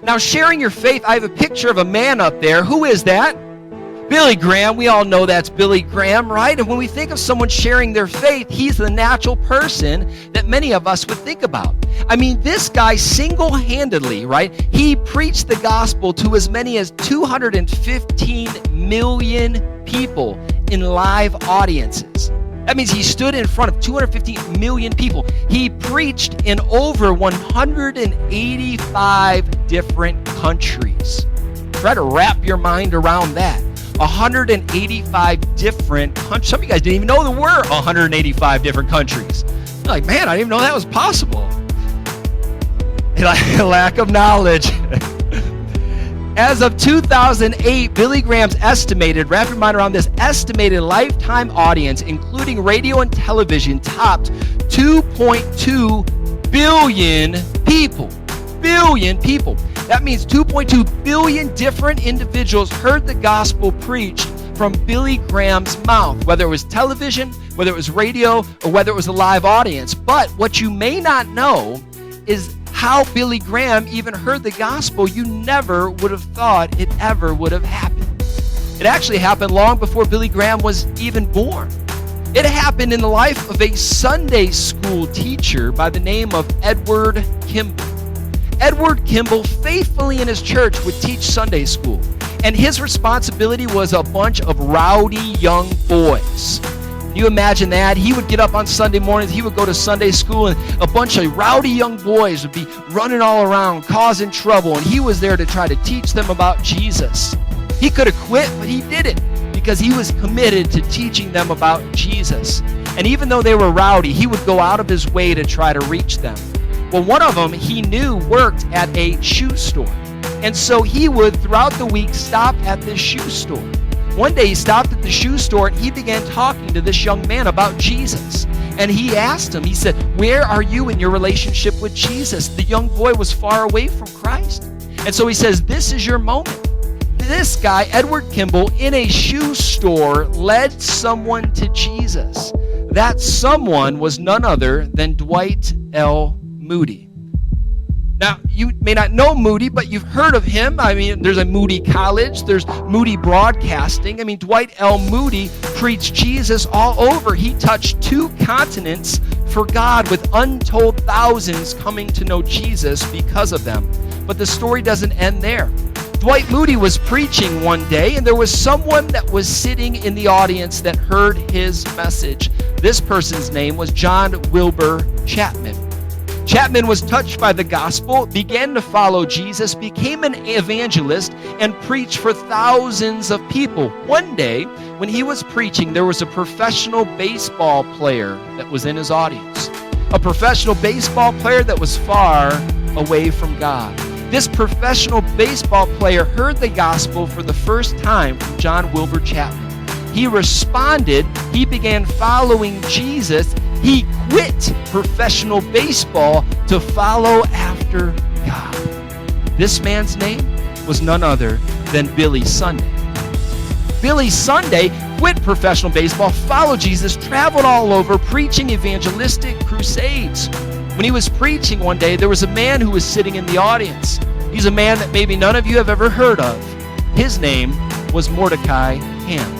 Now, sharing your faith, I have a picture of a man up there. Who is that? Billy Graham. We all know that's Billy Graham, right? And when we think of someone sharing their faith, he's the natural person that many of us would think about. I mean, this guy single-handedly, right? He preached the gospel to as many as 215 million people in live audiences. That means he stood in front of 215 million people. He preached in over 185 different countries. Try to wrap your mind around that. 185 different countries. Some of you guys didn't even know there were 185 different countries. You're like, man, I didn't even know that was possible. Lack of knowledge. As of 2008, Billy Graham's estimated, wrap your mind around this, estimated lifetime audience, including radio and television, topped 2.2 billion people. Billion people. That means 2.2 billion different individuals heard the gospel preached from Billy Graham's mouth, whether it was television, whether it was radio, or whether it was a live audience. But what you may not know is how Billy Graham even heard the gospel. You never would have thought it ever would have happened. It actually happened long before Billy Graham was even born. It happened in the life of a Sunday school teacher by the name of Edward Kimball. Edward Kimball faithfully in his church would teach Sunday school, and his responsibility was a bunch of rowdy young boys. Can you imagine that? He would get up on Sunday mornings, he would go to Sunday school, and a bunch of rowdy young boys would be running all around, causing trouble, and he was there to try to teach them about Jesus. He could have quit, but he didn't, because he was committed to teaching them about Jesus. And even though they were rowdy, he would go out of his way to try to reach them. Well, one of them he knew worked at a shoe store. And so he would, throughout the week, stop at this shoe store. One day he stopped at the shoe store and he began talking to this young man about Jesus. And he asked him, he said, "Where are you in your relationship with Jesus?" The young boy was far away from Christ. And so he says, "This is your moment." This guy, Edward Kimball, in a shoe store, led someone to Jesus. That someone was none other than Dwight L. Moody. Now, you may not know Moody, but you've heard of him. I mean, there's a Moody College, there's Moody Broadcasting. I mean, Dwight L. Moody preached Jesus all over. He touched 2 continents for God, with untold thousands coming to know Jesus because of them. But the story doesn't end there. Dwight Moody was preaching one day, and there was someone that was sitting in the audience that heard his message. This person's name was John Wilbur Chapman. Chapman was touched by the gospel, began to follow Jesus, became an evangelist, and preached for thousands of people. One day, when he was preaching, there was a professional baseball player that was in his audience. A professional baseball player that was far away from God. This professional baseball player heard the gospel for the first time from John Wilbur Chapman. He responded. He began following Jesus. He quit professional baseball to follow after God. This man's name was none other than Billy Sunday. Billy Sunday quit professional baseball, followed Jesus, traveled all over, preaching evangelistic crusades. When he was preaching one day, there was a man who was sitting in the audience. He's a man that maybe none of you have ever heard of. His name was Mordecai Ham.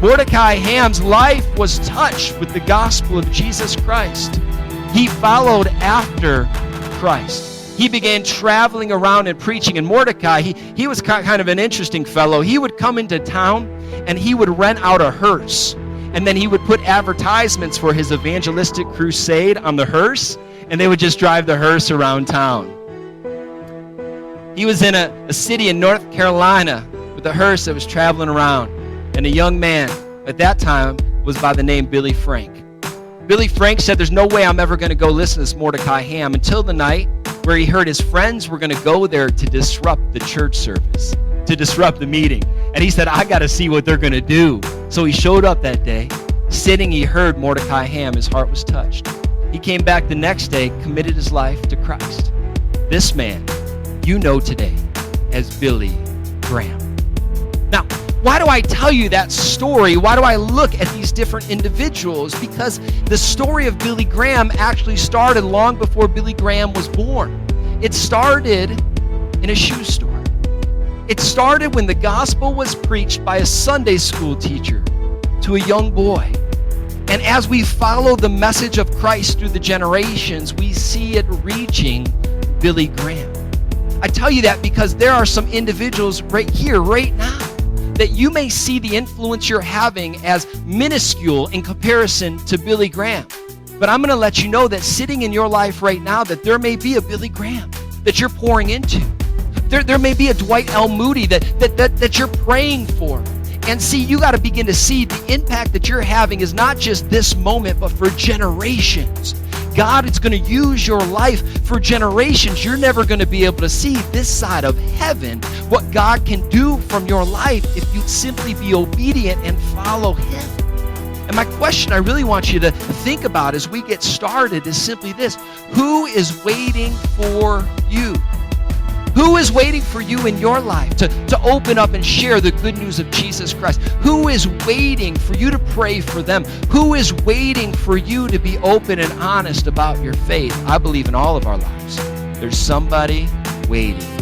Mordecai Ham's life was touched with the gospel of Jesus Christ. He followed after Christ. He began traveling around and preaching. And Mordecai, he was kind of an interesting fellow. He would come into town and he would rent out a hearse. And then he would put advertisements for his evangelistic crusade on the hearse, and they would just drive the hearse around town. He was in a city in North Carolina with a hearse that was traveling around. And a young man at that time was by the name Billy Frank. Billy Frank said, "There's no way I'm ever going to go listen to this Mordecai Ham," until the night where he heard his friends were going to go there to disrupt the church service, to disrupt the meeting. And he said, "I got to see what they're going to do." So he showed up that day. Sitting, he heard Mordecai Ham. His heart was touched. He came back the next day, committed his life to Christ. This man, you know today as Billy Graham. Now, why do I tell you that story? Why do I look at these different individuals? Because the story of Billy Graham actually started long before Billy Graham was born. It started in a shoe store. It started when the gospel was preached by a Sunday school teacher to a young boy. And as we follow the message of Christ through the generations, we see it reaching Billy Graham. I tell you that because there are some individuals right here, right now, that you may see the influence you're having as minuscule in comparison to Billy Graham. But I'm going to let you know that sitting in your life right now, that there may be a Billy Graham that you're pouring into. There may be a Dwight L. Moody that you're praying for. And see, you got to begin to see the impact that you're having is not just this moment, but for generations. God is going to use your life for generations. You're never going to be able to see this side of heaven, what God can do from your life if you simply be obedient and follow Him. And my question I really want you to think about as we get started is simply this: who is waiting for you? Who is waiting for you in your life to open up and share the good news of Jesus Christ? Who is waiting for you to pray for them? Who is waiting for you to be open and honest about your faith? I believe in all of our lives, there's somebody waiting.